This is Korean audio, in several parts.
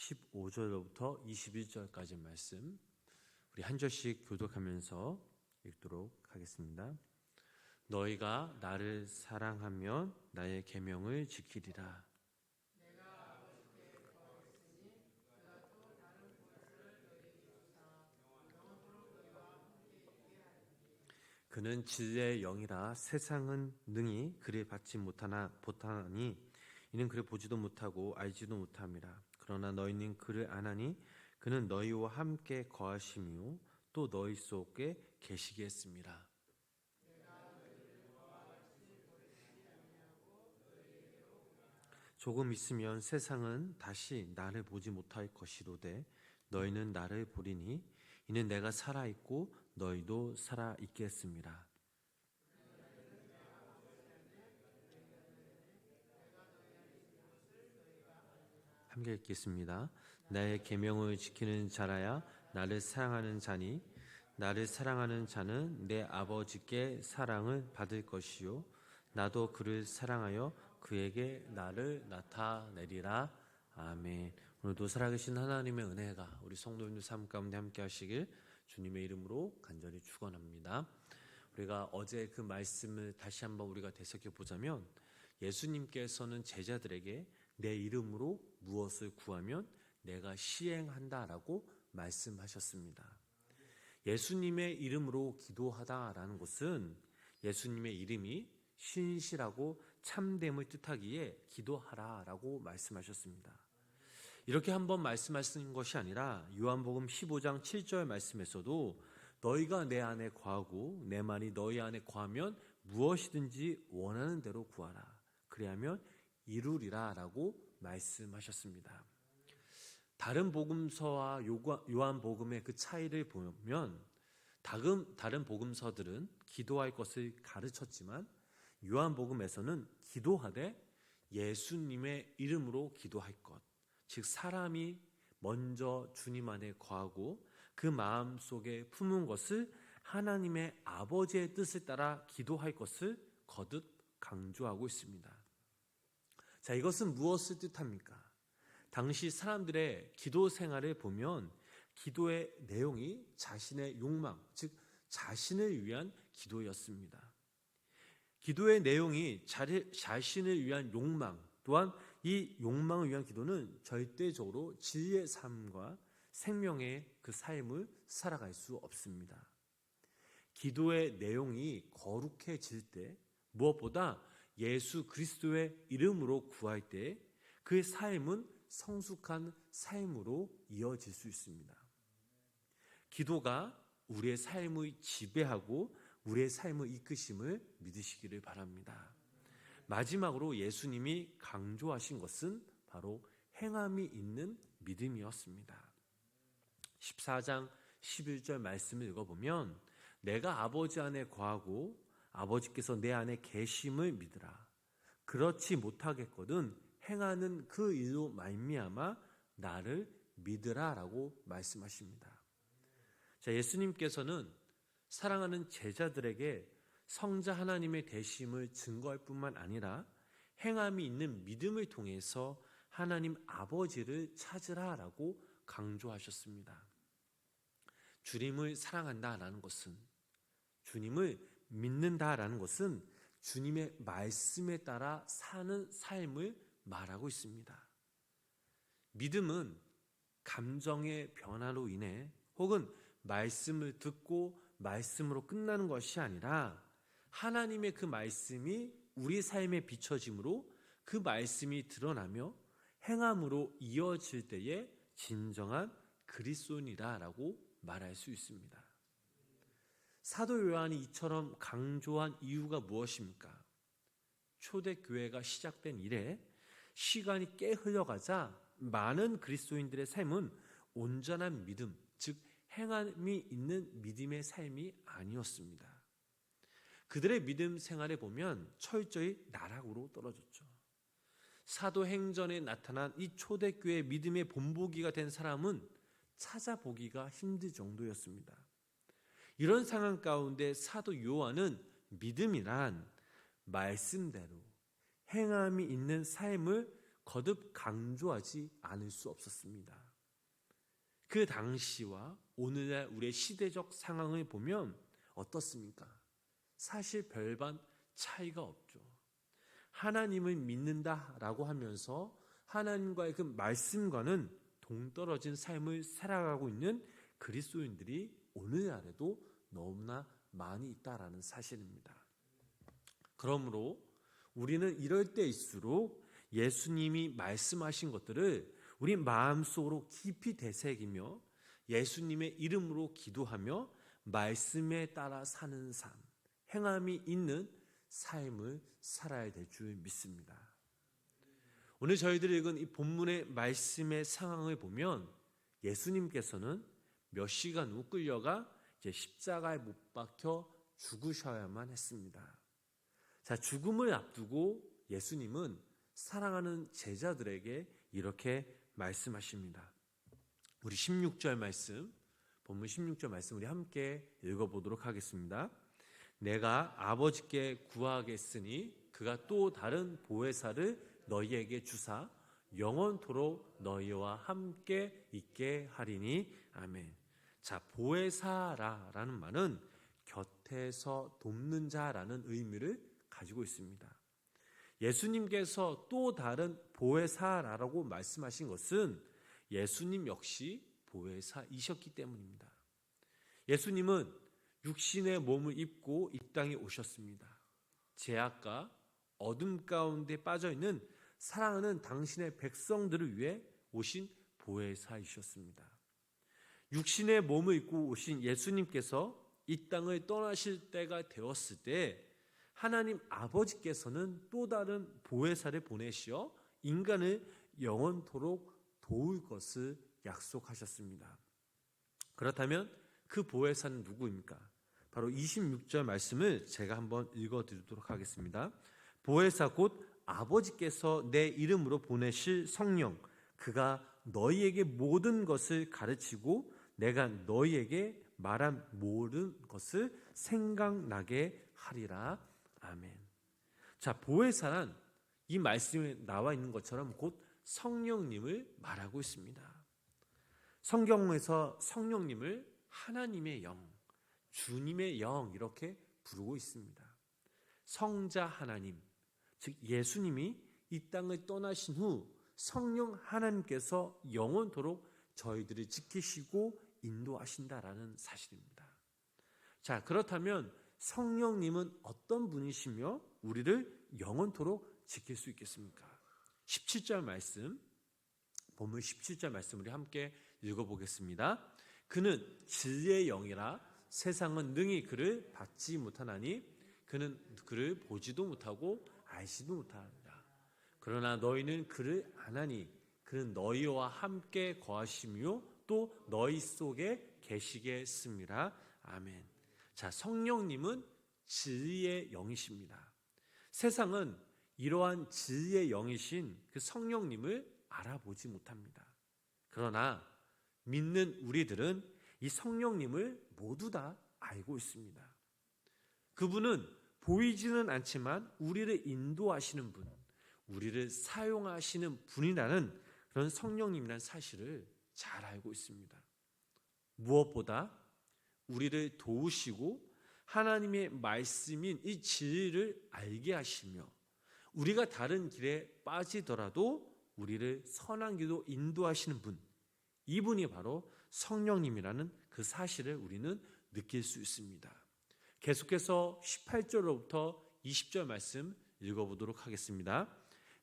15절부터 21절까지 말씀 우리 한 절씩 교독하면서 읽도록 하겠습니다. 너희가 나를 사랑하면 나의 계명을 지키리라. 그는 진리의 영이라 세상은 능히 그를 받지 못하니 이는 그를 보지도 못하고 알지도 못함이라. 그러나 너희는 그를 아나니 그는 너희와 함께 거하심이요 또 너희 속에 계시게 했습니다. 조금 있으면 세상은 다시 나를 보지 못할 것이로되 너희는 나를 보리니 이는 내가 살아있고 너희도 살아있게 했습니다. 함께 읽겠습니다. 나의 계명을 지키는 자라야 나를 사랑하는 자니 나를 사랑하는 자는 내 아버지께 사랑을 받을 것이요 나도 그를 사랑하여 그에게 나를 나타내리라. 아멘. 오늘도 살아계신 하나님의 은혜가 우리 성도님들 삶 가운데 함께 하시길 주님의 이름으로 간절히 축원합니다. 우리가 어제 그 말씀을 다시 한번 우리가 되새겨 보자면 예수님께서는 제자들에게 내 이름으로 무엇을 구하면 내가 시행한다라고 말씀하셨습니다. 예수님의 이름으로 기도하다라는 것은 예수님의 이름이 신실하고 참됨을 뜻하기에 기도하라라고 말씀하셨습니다. 이렇게 한번 말씀하신 것이 아니라 요한복음 15장 7절 말씀에서도 너희가 내 안에 거하고 내 말이 너희 안에 거하면 무엇이든지 원하는 대로 구하라. 그리하면 이루리라 라고 말씀하셨습니다. 다른 복음서와 요한복음의 그 차이를 보면 다른 복음서들은 기도할 것을 가르쳤지만 요한복음에서는 기도하되 예수님의 이름으로 기도할 것, 즉 사람이 먼저 주님 안에 거하고 그 마음속에 품은 것을 하나님의 아버지의 뜻을 따라 기도할 것을 거듭 강조하고 있습니다. 자, 이것은 무엇을 뜻합니까? 당시 사람들의 기도 생활을 보면 기도의 내용이 자신의 욕망, 즉 자신을 위한 기도였습니다. 기도의 내용이 자신을 위한 욕망, 또한 이 욕망을 위한 기도는 절대적으로 진리의 삶과 생명의 그 삶을 살아갈 수 없습니다. 기도의 내용이 거룩해질 때 무엇보다 예수 그리스도의 이름으로 구할 때 그의 삶은 성숙한 삶으로 이어질 수 있습니다. 기도가 우리의 삶을 지배하고 우리의 삶을 이끄심을 믿으시기를 바랍니다. 마지막으로 예수님이 강조하신 것은 바로 행함이 있는 믿음이었습니다. 14장 11절 말씀을 읽어보면 내가 아버지 안에 거하고 아버지께서 내 안에 계심을 믿으라. 그렇지 못하겠거든 행하는 그 일로 말미암아 나를 믿으라 라고 말씀하십니다. 자, 예수님께서는 사랑하는 제자들에게 성자 하나님의 되심을 증거할 뿐만 아니라 행함이 있는 믿음을 통해서 하나님 아버지를 찾으라 라고 강조하셨습니다. 주님을 사랑한다라는 것은, 주님을 믿는다라는 것은 주님의 말씀에 따라 사는 삶을 말하고 있습니다. 믿음은 감정의 변화로 인해 혹은 말씀을 듣고 말씀으로 끝나는 것이 아니라 하나님의 그 말씀이 우리 삶에 비춰짐으로 그 말씀이 드러나며 행함으로 이어질 때에 진정한 그리스도인이라고 말할 수 있습니다. 사도 요한이 이처럼 강조한 이유가 무엇입니까? 초대교회가 시작된 이래 시간이 꽤 흘러가자 많은 그리스도인들의 삶은 온전한 믿음, 즉 행함이 있는 믿음의 삶이 아니었습니다. 그들의 믿음 생활에 보면 철저히 나락으로 떨어졌죠. 사도행전에 나타난 이 초대교회 믿음의 본보기가 된 사람은 찾아보기가 힘들 정도였습니다. 이런 상황 가운데 사도 요한은 믿음이란 말씀대로 행함이 있는 삶을 거듭 강조하지 않을 수 없었습니다. 그 당시와 오늘날 우리의 시대적 상황을 보면 어떻습니까? 사실 별반 차이가 없죠. 하나님을 믿는다라고 하면서 하나님과의 그 말씀과는 동떨어진 삶을 살아가고 있는 그리스도인들이 오늘날에도 너무나 많이 있다라는 사실입니다. 그러므로 우리는 이럴 때일수록 예수님이 말씀하신 것들을 우리 마음속으로 깊이 되새기며 예수님의 이름으로 기도하며 말씀에 따라 사는 삶, 행함이 있는 삶을 살아야 될 줄 믿습니다. 오늘 저희들이 읽은 이 본문의 말씀의 상황을 보면 예수님께서는 몇 시간 후 끌려가 이제 십자가에 못 박혀 죽으셔야만 했습니다. 자, 죽음을 앞두고 예수님은 사랑하는 제자들에게 이렇게 말씀하십니다. 우리 16절 말씀, 본문 16절 말씀 우리 함께 읽어보도록 하겠습니다. 내가 아버지께 구하겠으니 그가 또 다른 보혜사를 너희에게 주사 영원토록 너희와 함께 있게 하리니 아멘. 자, 보혜사라는 말은 곁에서 돕는 자라는 의미를 가지고 있습니다. 예수님께서 또 다른 보혜사라고 말씀하신 것은 예수님 역시 보혜사이셨기 때문입니다. 예수님은 육신의 몸을 입고 이 땅에 오셨습니다. 죄악과 어둠 가운데 빠져있는 사랑하는 당신의 백성들을 위해 오신 보혜사이셨습니다. 육신의 몸을 입고 오신 예수님께서 이 땅을 떠나실 때가 되었을 때 하나님 아버지께서는 또 다른 보혜사를 보내시어 인간을 영원토록 도울 것을 약속하셨습니다. 그렇다면 그 보혜사는 누구입니까? 바로 26절 말씀을 제가 한번 읽어드리도록 하겠습니다. 보혜사 곧 아버지께서 내 이름으로 보내실 성령, 그가 너희에게 모든 것을 가르치고 내가 너희에게 말한 모든 것을 생각나게 하리라. 아멘. 자, 보혜사란 이 말씀에 나와 있는 것처럼 곧 성령님을 말하고 있습니다. 성경에서 성령님을 하나님의 영, 주님의 영 이렇게 부르고 있습니다. 성자 하나님, 즉 예수님이 이 땅을 떠나신 후 성령 하나님께서 영원토록 저희들을 지키시고 인도하신다라는 사실입니다. 자, 그렇다면 성령님은 어떤 분이시며 우리를 영원토록 지킬 수 있겠습니까? 17절 말씀, 본문 17절 말씀 우리 함께 읽어보겠습니다. 그는 진리의 영이라 세상은 능히 그를 받지 못하나니 그는 그를 보지도 못하고 알지도 못하리라. 그러나 너희는 그를 아나니 그는 너희와 함께 거하시며 또 너희 속에 계시겠습니다. 아멘. 자, 성령님은 진리의 영이십니다. 세상은 이러한 진리의 영이신 그 성령님을 알아보지 못합니다. 그러나 믿는 우리들은 이 성령님을 모두 다 알고 있습니다. 그분은 보이지는 않지만 우리를 인도하시는 분, 우리를 사용하시는 분이라는 그런 성령님이라는 사실을 잘 알고 있습니다. 무엇보다 우리를 도우시고 하나님의 말씀인 이 진리를 알게 하시며 우리가 다른 길에 빠지더라도 우리를 선한 길로 인도하시는 분, 이분이 바로 성령님이라는 그 사실을 우리는 느낄 수 있습니다. 계속해서 18절로부터 20절 말씀 읽어보도록 하겠습니다.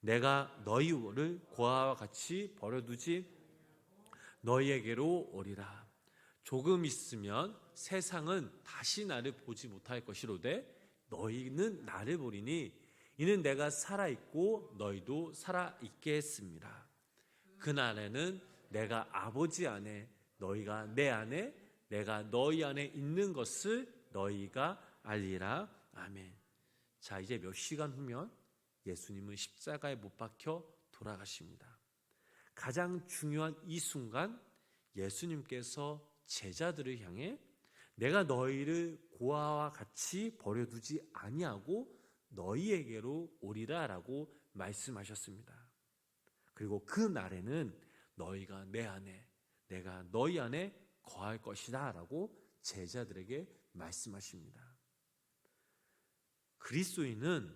내가 너희를 고아와 같이 버려두지 너희에게로 오리라. 조금 있으면 세상은 다시 나를 보지 못할 것이로되 너희는 나를 보리니 이는 내가 살아있고 너희도 살아있게 했습니다. 그날에는 내가 아버지 안에 너희가 내 안에 내가 너희 안에 있는 것을 너희가 알리라. 아멘. 자, 이제 몇 시간 후면 예수님은 십자가에 못 박혀 돌아가십니다. 가장 중요한 이 순간 예수님께서 제자들을 향해 내가 너희를 고아와 같이 버려두지 아니하고 너희에게로 오리라 라고 말씀하셨습니다. 그리고 그 날에는 너희가 내 안에, 내가 너희 안에 거할 것이다 라고 제자들에게 말씀하십니다. 그리스도인은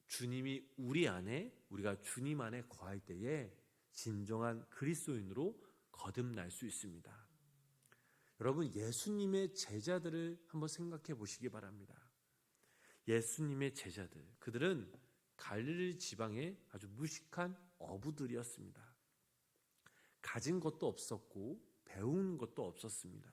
주님이 우리 안에, 우리가 주님 안에 거할 때에 진정한 그리스도인으로 거듭날 수 있습니다. 여러분, 예수님의 제자들을 한번 생각해 보시기 바랍니다. 예수님의 제자들, 그들은 갈릴리 지방의 아주 무식한 어부들이었습니다. 가진 것도 없었고 배운 것도 없었습니다.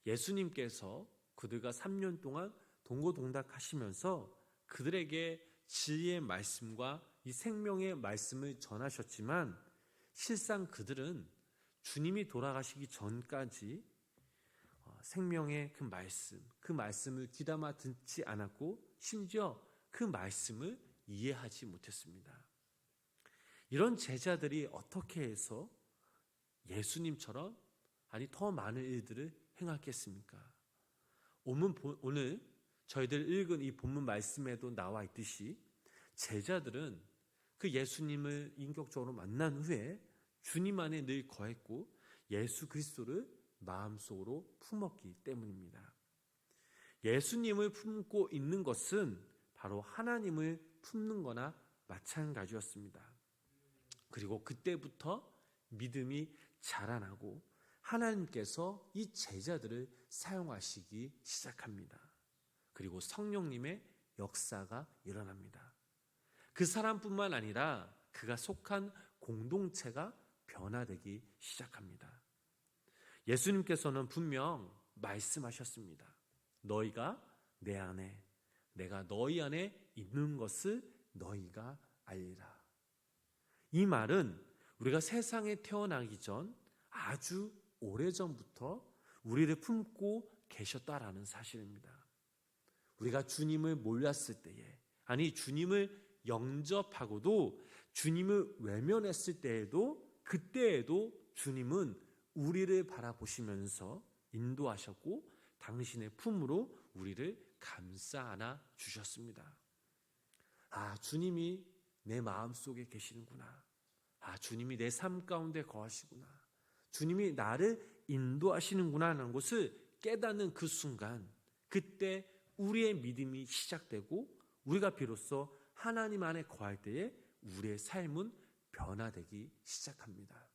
예수님께서 그들과 3년 동안 동고동락하시면서 그들에게 진리의 말씀과 이 생명의 말씀을 전하셨지만 실상 그들은 주님이 돌아가시기 전까지 생명의 그 말씀을 귀담아 듣지 않았고 심지어 그 말씀을 이해하지 못했습니다. 이런 제자들이 어떻게 해서 예수님처럼 아니 더 많은 일들을 행했겠습니까? 오늘 저희들 읽은 이 본문 말씀에도 나와 있듯이 제자들은 그 예수님을 인격적으로 만난 후에 주님 안에 늘 거했고 예수 그리스도를 마음속으로 품었기 때문입니다. 예수님을 품고 있는 것은 바로 하나님을 품는 거나 마찬가지였습니다. 그리고 그때부터 믿음이 자라나고 하나님께서 이 제자들을 사용하시기 시작합니다. 그리고 성령님의 역사가 일어납니다. 그 사람뿐만 아니라 그가 속한 공동체가 변화되기 시작합니다. 예수님께서는 분명 말씀하셨습니다. 너희가 내 안에, 내가 너희 안에 있는 것을 너희가 알리라. 이 말은 우리가 세상에 태어나기 전 아주 오래전부터 우리를 품고 계셨다라는 사실입니다. 우리가 주님을 몰랐을 때에, 아니 주님을 영접하고도 주님을 외면했을 때에도 그때에도 주님은 우리를 바라보시면서 인도하셨고 당신의 품으로 우리를 감싸 안아 주셨습니다. 아, 주님이 내 마음속에 계시는구나. 아, 주님이 내 삶 가운데 거하시구나. 주님이 나를 인도하시는구나 하는 것을 깨닫는 그 순간, 그때 우리의 믿음이 시작되고 우리가 비로소 하나님 안에 거할 때에 우리의 삶은 변화되기 시작합니다.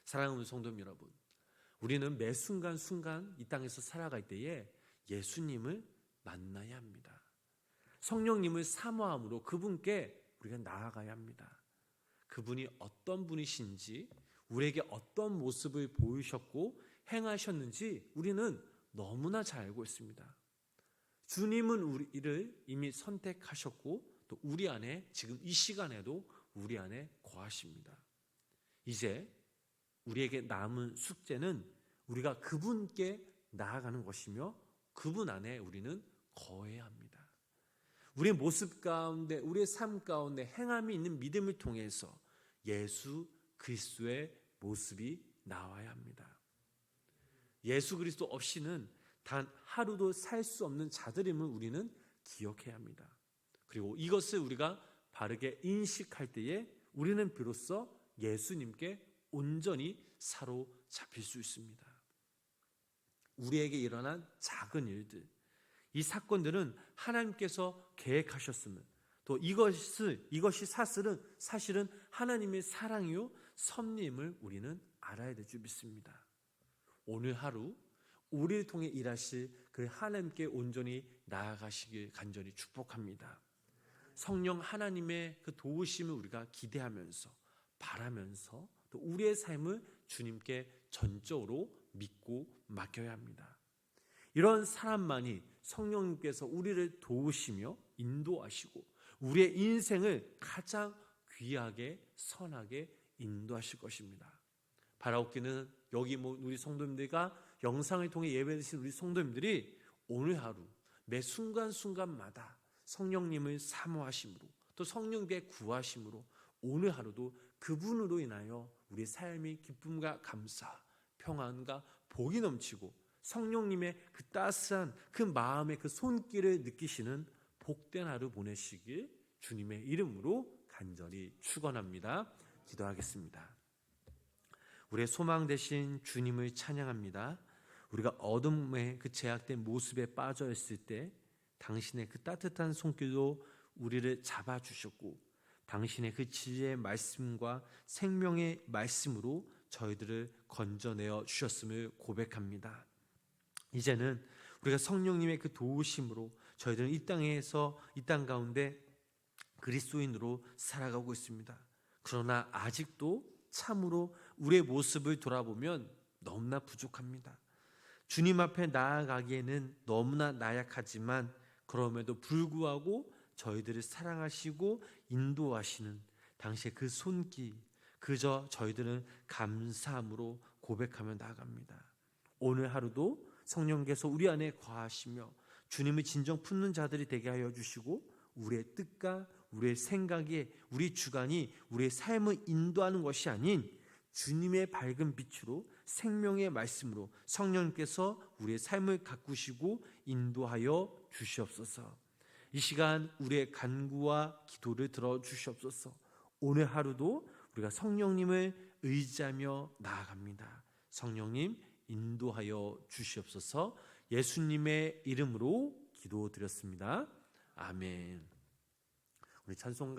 사랑하는 성도 여러분, 우리는 매 순간순간 이 땅에서 살아갈 때에 예수님을 만나야 합니다. 성령님을 사모함으로 그분께 우리가 나아가야 합니다. 그분이 어떤 분이신지, 우리에게 어떤 모습을 보이셨고 행하셨는지 우리는 너무나 잘 알고 있습니다. 주님은 우리를 이미 선택하셨고 또 우리 안에 지금 이 시간에도 우리 안에 거하십니다. 이제 우리에게 남은 숙제는 우리가 그분께 나아가는 것이며 그분 안에 우리는 거해야 합니다. 우리의 모습 가운데, 우리의 삶 가운데 행함이 있는 믿음을 통해서 예수 그리스도의 모습이 나와야 합니다. 예수 그리스도 없이는 단 하루도 살 수 없는 자들임을 우리는 기억해야 합니다. 그리고 이것을 우리가 바르게 인식할 때에 우리는 비로소 예수님께 온전히 사로잡힐 수 있습니다. 우리에게 일어난 작은 일들, 이 사건들은 하나님께서 계획하셨음을, 또 이것이 사실은 하나님의 사랑이요 섭리임을 우리는 알아야 될 줄 믿습니다. 오늘 하루 우리를 통해 일하실 그 하나님께 온전히 나아가시길 간절히 축복합니다. 성령 하나님의 그 도우심을 우리가 기대하면서 바라면서 또 우리의 삶을 주님께 전적으로 믿고 맡겨야 합니다. 이런 사람만이 성령님께서 우리를 도우시며 인도하시고 우리의 인생을 가장 귀하게 선하게 인도하실 것입니다. 바라옵기는 여기 우리 성도님들과 영상을 통해 예배드리신 우리 성도님들이 오늘 하루 매 순간순간마다 성령님을 사모하심으로 또 성령께 구하심으로 오늘 하루도 그분으로 인하여 우리 삶이 기쁨과 감사, 평안과 복이 넘치고 성령님의 그 따스한 그 마음의 그 손길을 느끼시는 복된 하루 보내시길 주님의 이름으로 간절히 축원합니다. 기도하겠습니다. 우리의 소망 되신 주님을 찬양합니다. 우리가 어둠의 그 제약된 모습에 빠져 있을 때 당신의 그 따뜻한 손길로 우리를 잡아주셨고 당신의 그 지혜의 말씀과 생명의 말씀으로 저희들을 건져내어 주셨음을 고백합니다. 이제는 우리가 성령님의 그 도우심으로 저희들은 이 땅 가운데 그리스도인으로 살아가고 있습니다. 그러나 아직도 참으로 우리의 모습을 돌아보면 너무나 부족합니다. 주님 앞에 나아가기에는 너무나 나약하지만 그럼에도 불구하고 저희들을 사랑하시고 인도하시는 당시의 그 손길, 그저 저희들은 감사함으로 고백하며 나아갑니다. 오늘 하루도 성령께서 우리 안에 거하시며 주님의 진정 품는 자들이 되게 하여 주시고 우리의 뜻과 우리의 생각에 우리 주관이 우리의 삶을 인도하는 것이 아닌 주님의 밝은 빛으로 생명의 말씀으로 성령께서 우리의 삶을 가꾸시고 인도하여 주시옵소서. 이 시간 우리의 간구와 기도를 들어주시옵소서. 오늘 하루도 우리가 성령님을 의지하며 나아갑니다. 성령님 인도하여 주시옵소서. 예수님의 이름으로 기도드렸습니다. 아멘. 우리 찬송